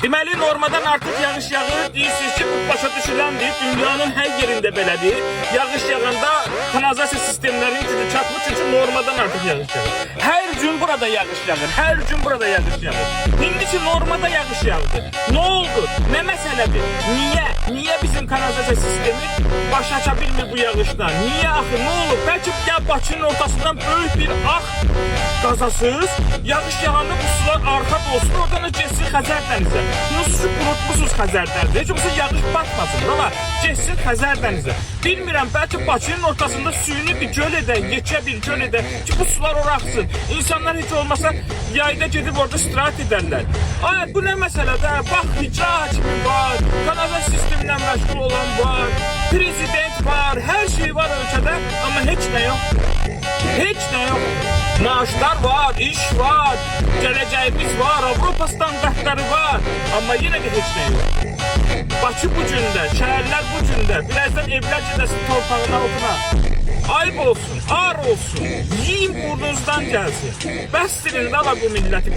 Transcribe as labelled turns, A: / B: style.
A: Deməli, normadan artıq yağış yağır, deyirsiniz ki, bu başa düşüləndir, dünyanın hər yerində belədir. Yağış yağanda kanalizasiya sistemlərinin gücü çatmır, çünki normadan artıq yağış yağır. Hər gün burada yağış yağır, hər gün burada yağış yağır. İndi ki, normada yağış yağdı. Nə oldu? Nə məsələdir? Niyə? Niyə bizim kanalizasiya sistemi başa aça bilmir bu yağışdan? Niyə axı? Nə olur? Bəlkə ya Bakının ortasından böyük bir ağ qazasız, yağış yağanda bu sular arxa olsun, oradan da geçsin Xəzər dənizə. Nasıl ki, unutmuşsunuz Xəzər dənizə. Heç olsa yağış batmasın, ama geçsin Xəzər dənizə. Bilmirəm, bəlkə Bakının ortasında suyunu bir göl edək, yekə bir göl edək ki, bu sular ora axsın. İnsanlar heç olmasa yayda gedib orada istirahat edərlər. Ay, bu nə məsələdə? Bax, icra hakimi var, kanalizasiya sistemindən məşğul olan var, prezident var, hər şey var ölkədə, amma heç nə yox. Heç nə yox. Maaşlar var, iş var, gələcəyimiz var, Avropa standartları var, amma yenə də heç nə yox. Bakı bu gündə, şəhərlər bu gündə, birazdan evlər gedəsin torpağın altına. Ayıb olsun, ağır olsun, yiyin burnunuzdan gəlsin. Bəsdirin də bu milləti.